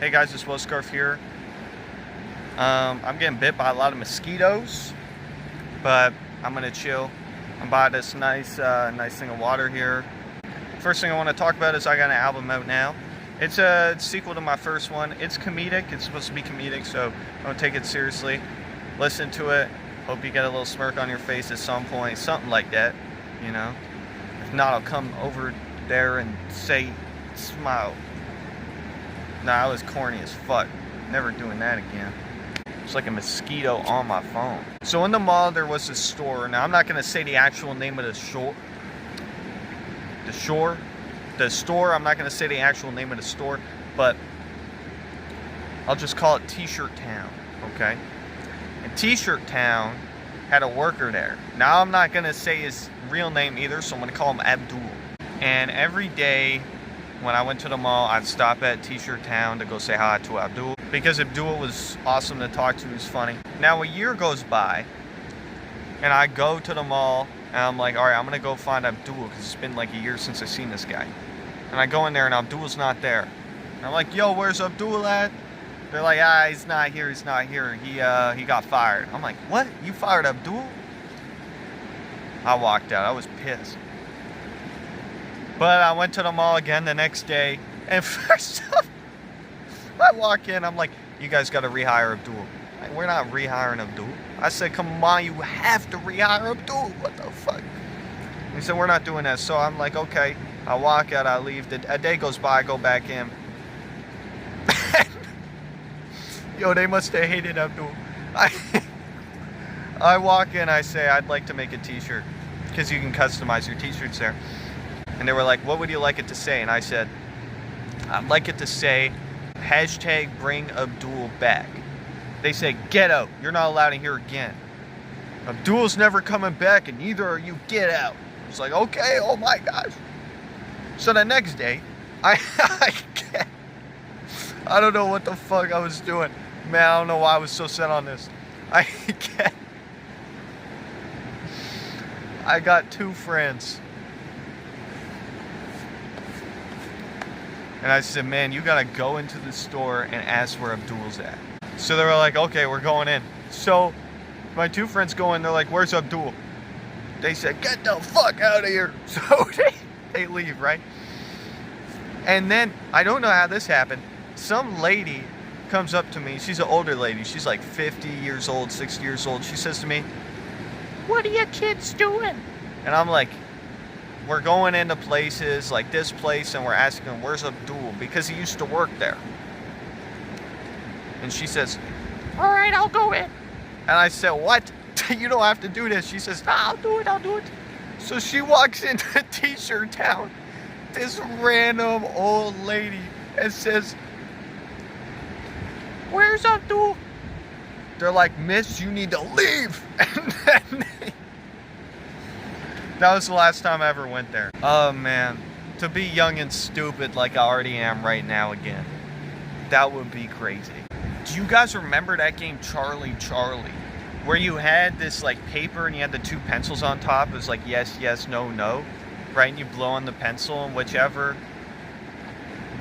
Hey guys, it's Will Scarf here. I'm getting bit by a lot of mosquitoes, but I'm gonna chill. I'm by this nice thing of water here. First thing I want to talk about is I got an album out now. It's a sequel to my first one. It's comedic. It's supposed to be comedic, so don't take it seriously. Listen to it. Hope you get a little smirk on your face at some point, something like that, you know. If not, I'll come over there and say, smile. Nah, I was corny as fuck. Never doing that again. It's like a mosquito on my phone. So in the mall, there was a store. Now, I'm not going to say the actual name of the store. The store, I'm not going to say the actual name of the store, but I'll just call it T-Shirt Town, okay? And T-Shirt Town had a worker there. Now, I'm not going to say his real name either, so I'm going to call him Abdul. And every day when I went to the mall, I'd stop at T-Shirt Town to go say hi to Abdul, because Abdul was awesome to talk to. He was funny. Now, a year goes by, and I go to the mall, and I'm like, all right, I'm going to go find Abdul, because it's been like a year since I've seen this guy. And I go in there, and Abdul's not there. And I'm like, yo, where's Abdul at? They're like, he's not here, he's not here. He got fired. I'm like, what? You fired Abdul? I walked out. I was pissed. But I went to the mall again the next day, and first up, I walk in, I'm like, you guys got to rehire Abdul. Like, we're not rehiring Abdul. I said, come on, you have to rehire Abdul. What the fuck? He said, we're not doing that. So I'm like, okay. I walk out, I leave. A day goes by, I go back in. Yo, they must have hated Abdul. I walk in, I say, I'd like to make a t-shirt, because you can customize your t-shirts there. And they were like, what would you like it to say? And I said, I'd like it to say, hashtag bring Abdul back. They said, get out. You're not allowed in here again. Abdul's never coming back, and neither are you. Get out. I was like, okay, oh my gosh. So the next day, I don't know what the fuck I was doing. Man, I don't know why I was so set on this. I got two friends. And I said, man, you gotta go into the store and ask where Abdul's at. So they were like, okay, we're going in. So my two friends go in, they're like, where's Abdul? They said, get the fuck out of here. So they leave, right? And then, I don't know how this happened, some lady comes up to me. She's an older lady. She's like 50 years old, 60 years old. She says to me, what are your kids doing? And I'm like, we're going into places like this place, and we're asking him, where's Abdul? Because he used to work there. And she says, all right, I'll go in. And I said, what? You don't have to do this. She says, nah, I'll do it. So she walks into T-Shirt Town, this random old lady, and says, where's Abdul? They're like, miss, you need to leave. And then that was the last time I ever went there. Oh man, to be young and stupid like I already am right now again, that would be crazy. Do you guys remember that game Charlie, where you had this like paper and you had the two pencils on top? It was like yes, yes, no, no, right? And you blow on the pencil, and whichever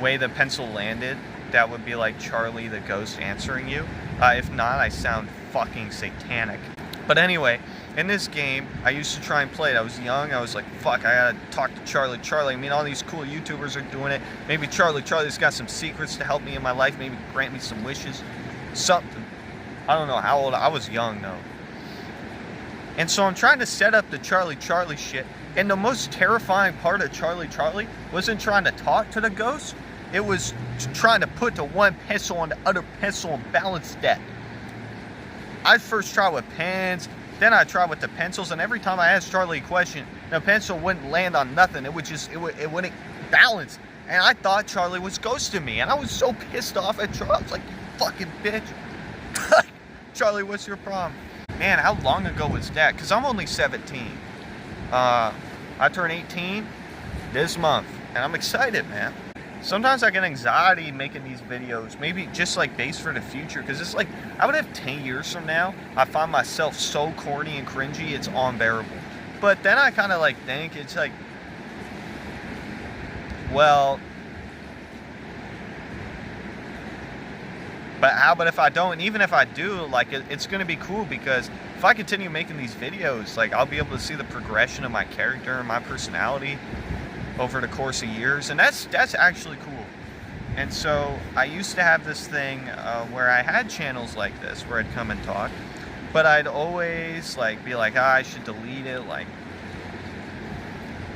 way the pencil landed, that would be like Charlie the ghost answering you. If not, I sound fucking satanic. But anyway, in this game, I used to try and play it. I was young. I was like, fuck, I gotta talk to Charlie. I mean, all these cool YouTubers are doing it. Maybe Charlie's got some secrets to help me in my life. Maybe grant me some wishes. Something. I don't know how old. I was young, though. And so I'm trying to set up the Charlie shit. And the most terrifying part of Charlie wasn't trying to talk to the ghost. It was trying to put the one pencil on the other pencil and balance that. I first tried with pens, then I tried with the pencils, and every time I asked Charlie a question, the pencil wouldn't land on nothing. It wouldn't balance. And I thought Charlie was ghosting me, and I was so pissed off at Charlie. I was like, you fucking bitch. Charlie, what's your problem? Man, how long ago was that? Because I'm only 17. I turn 18 this month, and I'm excited, man. Sometimes I get anxiety making these videos, maybe just like based for the future, because it's like, I would have 10 years from now, I find myself so corny and cringy, it's unbearable. But then I kind of like think, it's like, well, But how about if I don't? And even if I do, like, it's going to be cool, because if I continue making these videos, like, I'll be able to see the progression of my character and my personality over the course of years, and that's actually cool. And so I used to have this thing where I had channels like this where I'd come and talk, but I'd always like be like, I should delete it, like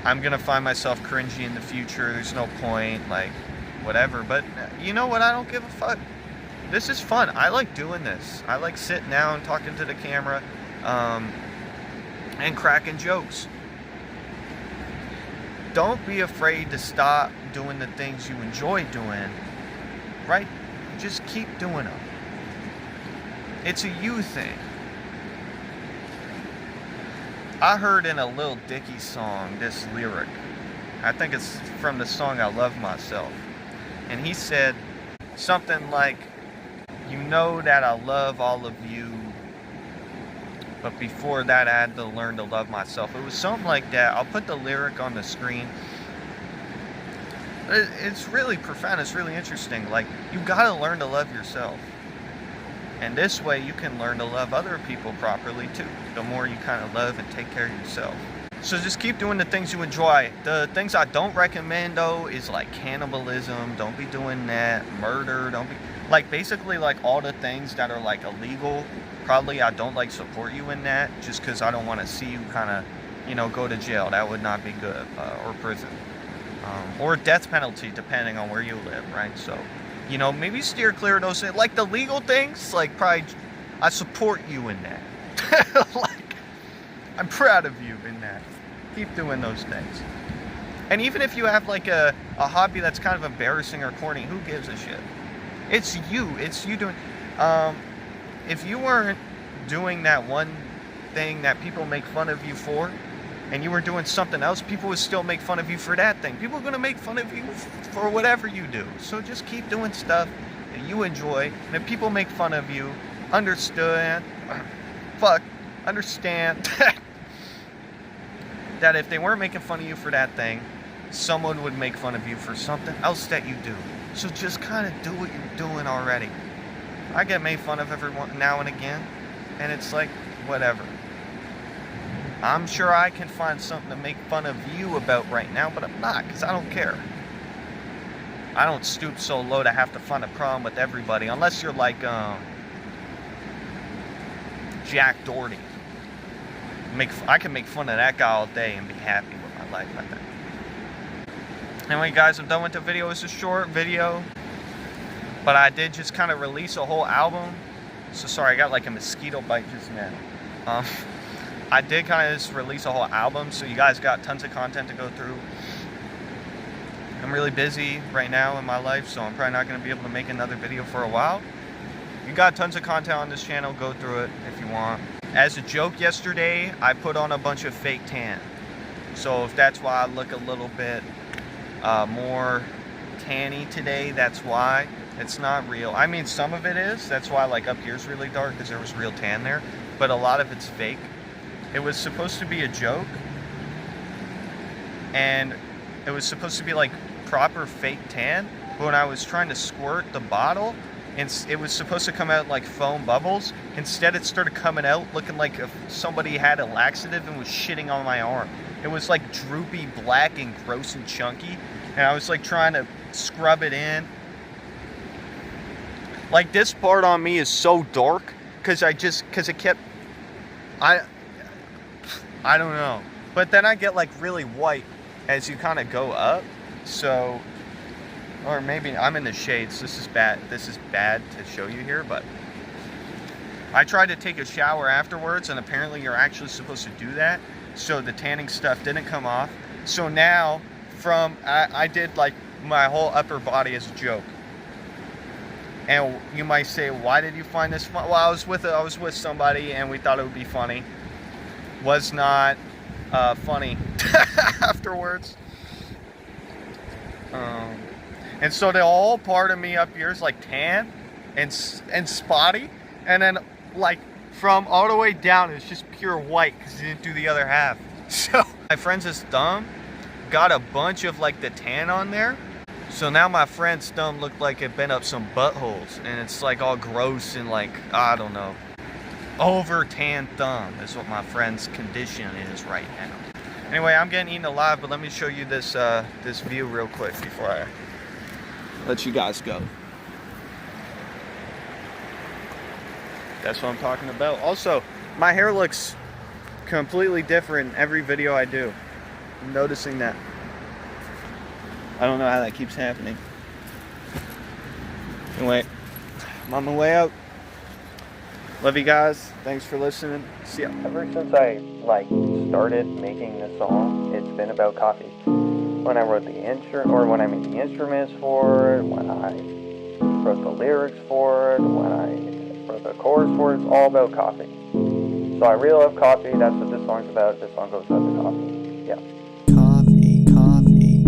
I'm gonna find myself cringy in the future, there's no point, like whatever. But you know what, I don't give a fuck. This is fun. I like doing this. I like sitting down, talking to the camera, and cracking jokes. Don't be afraid to stop doing the things you enjoy doing, right? Just keep doing them. It's a you thing. I heard in a Lil Dicky song this lyric. I think it's from the song I Love Myself. And he said something like, you know that I love all of you, but before that I had to learn to love myself. It was something like that. I'll put the lyric on the screen. It's really profound. It's really interesting. Like, you gotta learn to love yourself. And this way you can learn to love other people properly too. The more you kind of love and take care of yourself. So just keep doing the things you enjoy. The things I don't recommend though is like cannibalism. Don't be doing that. Murder. Don't be, like, basically like all the things that are like illegal. Probably I don't like support you in that, just because I don't want to see you kind of, you know, go to jail. That would not be good, or prison, or death penalty, depending on where you live, right? So, you know, maybe steer clear of those things. Like the legal things, like probably I support you in that. Like, I'm proud of you in that. Keep doing those things. And even if you have like a hobby that's kind of embarrassing or corny, who gives a shit? It's you. It's you doing. If you weren't doing that one thing that people make fun of you for, and you were doing something else, people would still make fun of you for that thing. People are going to make fun of you for whatever you do. So just keep doing stuff that you enjoy. And if people make fun of you, understand that if they weren't making fun of you for that thing, someone would make fun of you for something else that you do. So just kind of do what you're doing already. I get made fun of every now and again, and it's like, whatever. I'm sure I can find something to make fun of you about right now, but I'm not, because I don't care. I don't stoop so low to have to find a problem with everybody, unless you're like Jack Doherty. I can make fun of that guy all day and be happy with my life, I think. Anyway, guys, I'm done with the video. It's a short video, but I did just kind of release a whole album. So sorry, I got like a mosquito bite just now. I did kind of just release a whole album, so you guys got tons of content to go through. I'm really busy right now in my life, so I'm probably not going to be able to make another video for a while. You got tons of content on this channel. Go through it if you want. As a joke yesterday, I put on a bunch of fake tan. So if that's why I look a little bit more tanny today, that's why. It's not real. I mean, some of it is. That's why, like, up here's really dark, because there was real tan there. But a lot of it's fake. It was supposed to be a joke. And it was supposed to be, like, proper fake tan. But when I was trying to squirt the bottle, and it was supposed to come out like foam bubbles, instead it started coming out looking like if somebody had a laxative and was shitting on my arm. It was like droopy, black, and gross and chunky. And I was like trying to scrub it in. Like, this part on me is so dark because it kept, I don't know. But then I get like really white as you kind of go up. So, or maybe I'm in the shades. This is bad. This is bad to show you here, but I tried to take a shower afterwards, and apparently you're actually supposed to do that. So the tanning stuff didn't come off. So now I did like my whole upper body as a joke. And you might say, why did you find this fun? Well, I was with somebody, and we thought it would be funny. Was not funny afterwards. And so the whole part of me up here is like tan and spotty, and then like from all the way down it's just pure white because you didn't do the other half. So my friend's is dumb, got a bunch of like the tan on there. So now my friend's thumb looked like it bent up some buttholes, and it's like all gross and like, I don't know, over tan thumb is what my friend's condition is right now. Anyway, I'm getting eaten alive, but let me show you this this view real quick before I let you guys go. That's what I'm talking about. Also, my hair looks completely different in every video I do. I'm noticing that. I don't know how that keeps happening. Anyway, I'm on my way out. Love you guys. Thanks for listening. See ya. Ever since I started making this song, it's been about coffee. When I wrote when I made the instruments for it, when I wrote the lyrics for it, when I wrote the chorus for it, it's all about coffee. So I really love coffee. That's what this song's about. This song goes about the coffee. Yeah. Coffee, coffee.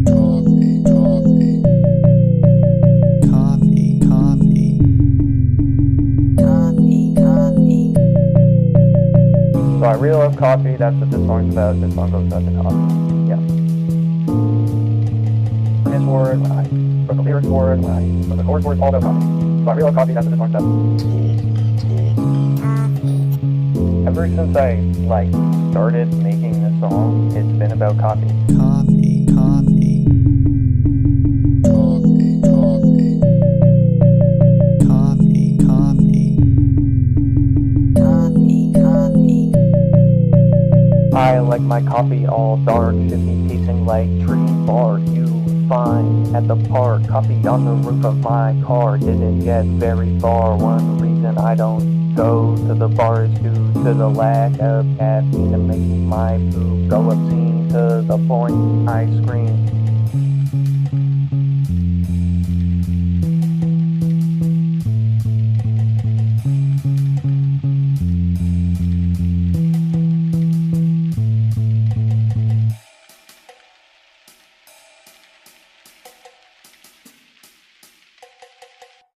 Coffee, coffee. Coffee, coffee. Coffee, coffee. So I really love coffee. That's what this song's about. This song goes about the coffee. Yeah. This word, when I wrote the lyrics for it, when I wrote the chorus for it, it's all about coffee. So I really love coffee. That's what this song's about. Ever since I started making this song, it's been about coffee. Coffee, coffee. Coffee, coffee. Coffee, coffee. Coffee, coffee. I like my coffee all dark, shifty, tasting like tree bark. You find at the park, coffee on the roof of my car. Didn't get very far. One reason I don't go to the bar is due to the lack of caffeine to make my poop go obscene, to the point I scream.